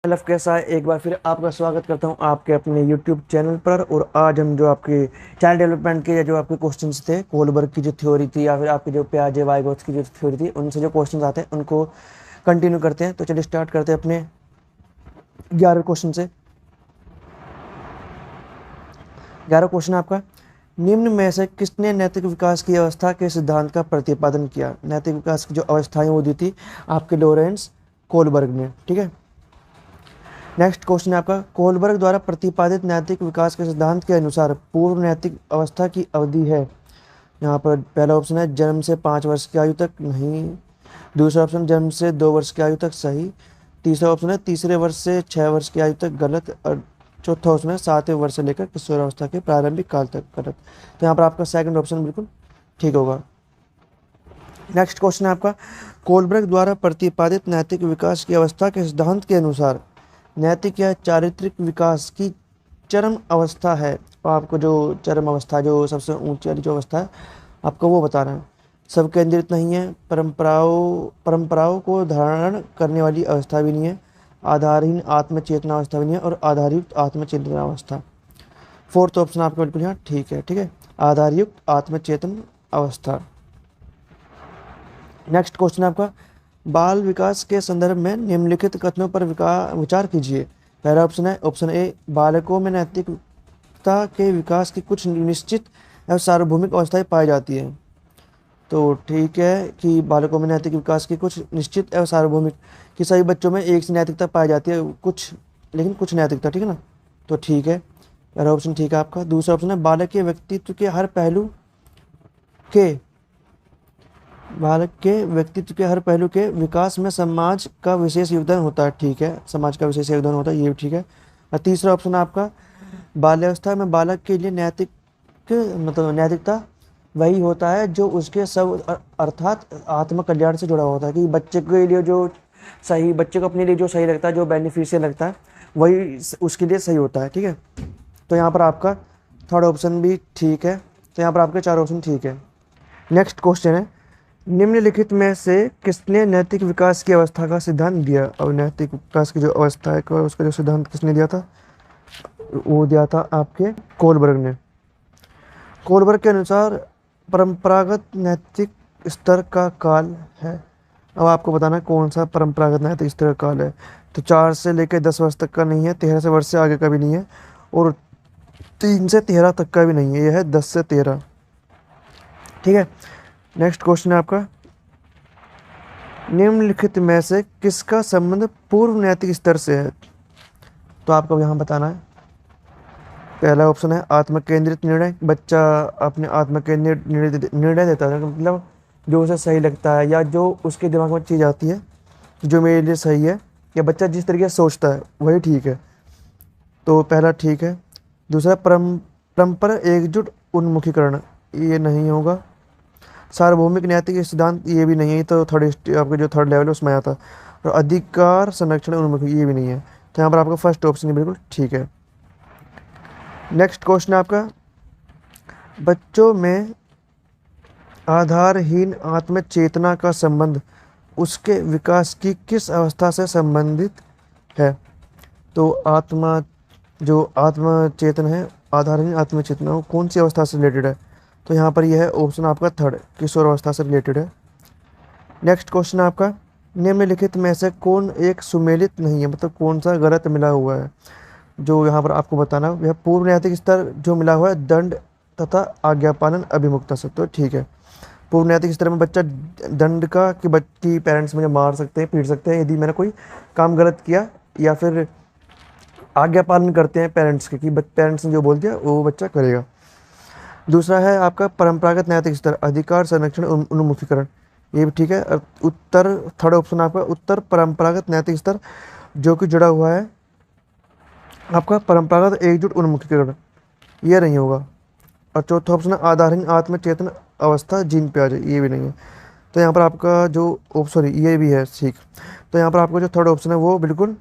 LF कैसा है, एक बार फिर आपका स्वागत करता हूं आपके अपने यूट्यूब चैनल पर। और आज हम जो आपके चाइल्ड डेवलपमेंट के जो आपके क्वेश्चंस थे, कोलबर्ग की जो थ्योरी थी या फिर आपके जो प्याजे वाइगोत्स की जो थ्योरी थी, उनसे जो क्वेश्चंस आते हैं उनको कंटिन्यू करते हैं। तो चलिए स्टार्ट करते हैं अपने 11 क्वेश्चन से। 11 क्वेश्चन आपका, निम्न में से किसने नैतिक विकास की अवस्था के सिद्धांत का प्रतिपादन किया? नैतिक विकास की जो अवस्थाएं वो दी थी आपके लॉरेंस कोलबर्ग ने। ठीक है, नेक्स्ट क्वेश्चन है आपका, कोलबर्ग द्वारा प्रतिपादित नैतिक विकास के सिद्धांत के अनुसार पूर्व नैतिक अवस्था की अवधि है। यहाँ पर पहला ऑप्शन है जन्म से 5 वर्ष की आयु तक, नहीं। दूसरा ऑप्शन जन्म से 2 वर्ष की आयु तक, सही। तीसरा ऑप्शन है तीसरे वर्ष से 6 वर्ष की आयु तक, गलत। और चौथा ऑप्शन है 7वें वर्ष से लेकर किशोरावस्था के प्रारंभिक काल तक, गलत। तो यहाँ पर आपका सेकंड ऑप्शन बिल्कुल ठीक होगा। नेक्स्ट क्वेश्चन है आपका, कोलबर्ग द्वारा प्रतिपादित नैतिक विकास की अवस्था के सिद्धांत के अनुसार नैतिक या चारित्रिक विकास की चरम अवस्था है। और आपको जो चरम अवस्था, जो सबसे ऊंची वाली जो अवस्था है, आपको वो बताना है। सब केंद्रित नहीं है, परंपराओं को धारण करने वाली अवस्था भी नहीं है, आधारहीन आत्मचेतना अवस्था भी नहीं है, और आधारयुक्त आत्मचेतना अवस्था। फोर्थ ऑप्शन आपका बिल्कुल यहाँ ठीक है। ठीक है, आधारयुक्त आत्मचेतन अवस्था। नेक्स्ट क्वेश्चन आपका, बाल विकास के संदर्भ में निम्नलिखित कथनों पर विचार कीजिए। पहला ऑप्शन है ऑप्शन ए, बालकों में नैतिकता के विकास की कुछ निश्चित एवं सार्वभौमिक अवस्थाएं पाई जाती है। तो ठीक है कि बालकों में नैतिक विकास की कुछ निश्चित एवं सार्वभौमिक, कि सभी बच्चों में एक सी नैतिकता पाई जाती है, कुछ लेकिन कुछ नैतिकता, ठीक है ना। तो ठीक है, पहला ऑप्शन ठीक है आपका। दूसरा ऑप्शन है बालक के व्यक्तित्व के हर पहलू के बालक के व्यक्तित्व के हर पहलू के विकास में समाज का विशेष योगदान होता है। ठीक है, समाज का विशेष योगदान होता है, ये भी ठीक है। और तीसरा ऑप्शन आपका, बाल्यावस्था में बालक के लिए नैतिक मतलब नैतिकता वही होता है जो उसके सब अर्थात आत्म कल्याण से जुड़ा होता है, कि बच्चे के लिए जो सही, बच्चे को अपने लिए जो सही लगता है, जो बेनिफिशियल लगता है, वही उसके लिए सही होता है। ठीक है, तो यहाँ पर आपका थर्ड ऑप्शन भी ठीक है। तो यहाँ पर आपके 4 ऑप्शन ठीक है। नेक्स्ट क्वेश्चन है, निम्नलिखित में से किसने नैतिक विकास की अवस्था का सिद्धांत दिया? और नैतिक विकास की जो अवस्था है उसका जो सिद्धांत किसने दिया था? वो दिया था आपके कोलबर्ग ने। कोलबर्ग के अनुसार परंपरागत नैतिक स्तर का काल है। अब आपको बताना है कौन सा परंपरागत नैतिक स्तर का काल है। तो 4 से लेकर 10 वर्ष तक का नहीं है, 13 से वर्ष से आगे का भी नहीं है, और 3 से 13 तक का भी नहीं है, यह है 10 से 13। ठीक है, नेक्स्ट क्वेश्चन है आपका, निम्नलिखित में से किसका संबंध पूर्व नैतिक स्तर से है? तो आपको यहाँ बताना है। पहला ऑप्शन है आत्म केंद्रित निर्णय, बच्चा अपने आत्म केंद्रित निर्णय देता है, मतलब जो उसे सही लगता है या जो उसके दिमाग में चीज़ आती है जो मेरे लिए सही है, या बच्चा जिस तरीके से सोचता है वही ठीक है। तो पहला ठीक है। दूसरा परंपरा एकजुट उन्मुखीकरण, ये नहीं होगा। सार्वभौमिक नैतिक सिद्धांत, ये भी नहीं है, ये तो आपके जो थर्ड लेवल है उसमें आया था। और अधिकार संरक्षण उन्मुखी, ये भी नहीं है। तो यहाँ पर आपका फर्स्ट ऑप्शन बिल्कुल ठीक है। नेक्स्ट क्वेश्चन है आपका, बच्चों में आधारहीन आत्मचेतना का संबंध उसके विकास की किस अवस्था से संबंधित है? तो जो आत्मचेतन है, आधारहीन आत्मचेतना, वो कौन सी अवस्था से रिलेटेड है? तो यहाँ पर यह है ऑप्शन आपका थर्ड, किशोर अवस्था से रिलेटेड है। नेक्स्ट क्वेश्चन आपका, निम्नलिखित में से कौन एक सुमेलित नहीं है, मतलब कौन सा गलत मिला हुआ है? जो यहाँ पर आपको बताना, यह पूर्व नैतिक स्तर जो मिला हुआ है दंड तथा आज्ञापालन अभिमुखता से। तो ठीक है, पूर्व नैतिक स्तर में बच्चा दंड का, कि पेरेंट्स मुझे मार सकते हैं, पीट सकते हैं यदि मैंने कोई काम गलत किया, या फिर आज्ञा पालन करते हैं पेरेंट्स के, कि पेरेंट्स ने जो बोल दिया वो बच्चा करेगा। दूसरा है आपका परंपरागत नैतिक स्तर, अधिकार संरक्षण उन्मुखीकरण, ये भी ठीक है। उत्तर थर्ड ऑप्शन आपका उत्तर परंपरागत नैतिक स्तर, जो कि जुड़ा हुआ है आपका परंपरागत एकजुट उन्मुखीकरण, ये नहीं होगा। और चौथा ऑप्शन है आधारहीन आत्मचेतन अवस्था जीन पे आ जाए, ये भी नहीं है। तो यहाँ पर आपका जो सॉरी ये भी है ठीक। तो यहाँ पर आपका जो थर्ड ऑप्शन है वो बिल्कुल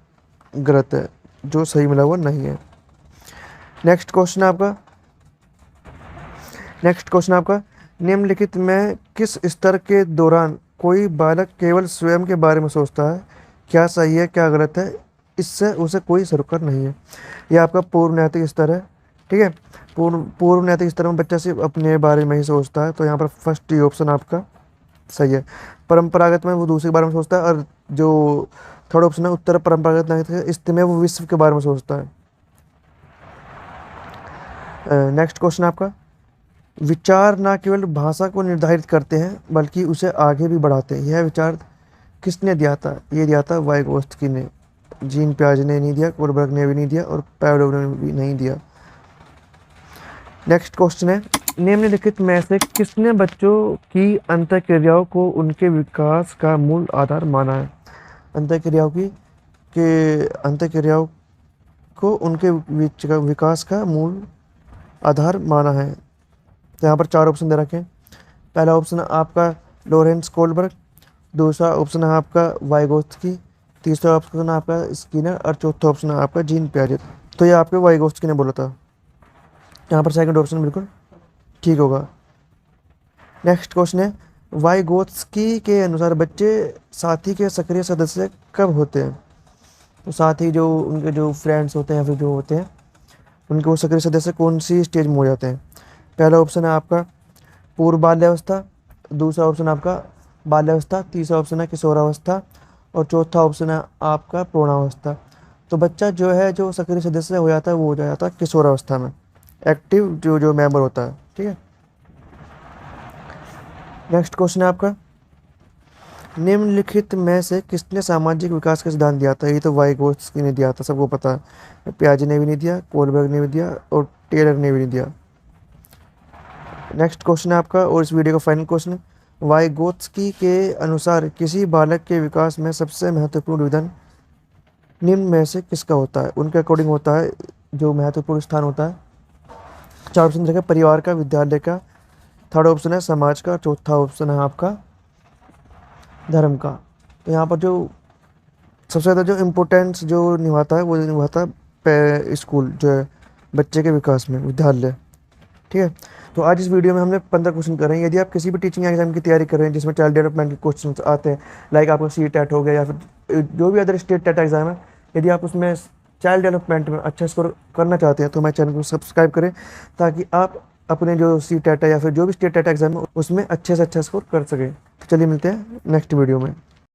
गलत है, जो सही मिला हुआ नहीं है। नेक्स्ट क्वेश्चन आपका, निम्नलिखित में किस स्तर के दौरान कोई बालक केवल स्वयं के बारे में सोचता है? क्या सही है, क्या गलत है? इससे उसे कोई सरोकार नहीं है। यह आपका पूर्व नैतिक स्तर है। ठीक है, पूर्व नैतिक स्तर में बच्चा सिर्फ अपने बारे में ही सोचता है, तो यहाँ पर फर्स्ट ही ऑप्शन आपका सही है। परंपरागत में वो दूसरे के बारे में सोचता है, और जो थर्ड ऑप्शन है उत्तर परंपरागत नैतिक स्तर में वो विश्व के बारे में सोचता है। नेक्स्ट क्वेश्चन आपका, विचार न केवल भाषा को निर्धारित करते हैं बल्कि उसे आगे भी बढ़ाते हैं। यह विचार किसने दिया था? ये दिया था वाइगोत्स्की ने। जीन पियाजे ने नहीं दिया, कोलबर्ग ने भी नहीं दिया, और पावलोव ने भी नहीं दिया। नेक्स्ट क्वेश्चन है, निम्नलिखित में से किसने बच्चों की अंतःक्रियाओं को उनके विकास का मूल आधार माना है? अंतःक्रियाओं को उनके विकास का मूल आधार माना है। तो यहाँ पर 4 ऑप्शन दे रखे हैं। पहला ऑप्शन है आपका लॉरेंस कोलबर्ग, दूसरा ऑप्शन है आपका वाइगोत्स्की, तीसरा ऑप्शन है आपका स्किनर, और चौथा ऑप्शन है आपका जीन पियाजे। तो ये आपके वाइगोत्स्की ने बोला था। यहाँ पर सेकंड ऑप्शन बिल्कुल ठीक होगा। नेक्स्ट क्वेश्चन है, वाइगोत्स्की के अनुसार बच्चे साथी के सक्रिय सदस्य कब होते हैं? तो साथी जो उनके जो फ्रेंड्स होते हैं या फिर जो होते हैं उनके वो सक्रिय सदस्य कौन सी स्टेज में हो जाते हैं? पहला ऑप्शन है आपका पूर्व बाल्यावस्था, दूसरा ऑप्शन आपका बाल्यावस्था, तीसरा ऑप्शन है किशोरावस्था, और चौथा ऑप्शन है आपका प्रौढ़ावस्था। तो बच्चा जो है जो सक्रिय सदस्य हो जाता है वो हो जाता है किशोरावस्था में, एक्टिव जो मेंबर होता है। ठीक है, नेक्स्ट क्वेश्चन है आपका, निम्नलिखित में से किसने सामाजिक विकास का सिद्धांत दिया था? ये तो वाइगोत्स्की ने दिया था, सबको पता है। पियाजे ने भी नहीं दिया, कोलबर्ग ने भी दिया, और टेलर ने भी नहीं दिया। नेक्स्ट क्वेश्चन है आपका, और इस वीडियो का फाइनल क्वेश्चन है, वाइगोत्स्की के अनुसार किसी बालक के विकास में सबसे महत्वपूर्ण विधान निम्न में से किसका होता है? उनके अकॉर्डिंग होता है जो महत्वपूर्ण स्थान होता है। 4 ऑप्शन रखे, परिवार का, विद्यालय का, थर्ड ऑप्शन है समाज का, चौथा ऑप्शन है आपका धर्म का। तो यहाँ पर जो सबसे ज़्यादा जो इम्पोर्टेंस जो निभाता है वो निभाता है स्कूल, जो है बच्चे के विकास में, विद्यालय। ठीक है, तो आज इस वीडियो में हमने 15 क्वेश्चन कर रहे हैं। यदि आप किसी भी टीचिंग एग्जाम की तैयारी कर रहे हैं जिसमें चाइल्ड डेवलपमेंट के क्वेश्चन आते हैं, लाइक आपका CTET हो गया या फिर जो भी अदर स्टेट टेट एग्जाम है, यदि आप उसमें चाइल्ड डेवलपमेंट में अच्छा स्कोर करना चाहते हैं तो हमारे चैनल को सब्सक्राइब करें, ताकि आप अपने जो CTET है या फिर जो भी स्टेट टेट एग्जाम है उसमें अच्छे से अच्छा स्कोर कर सकें। तो चलिए मिलते हैं नेक्स्ट वीडियो में।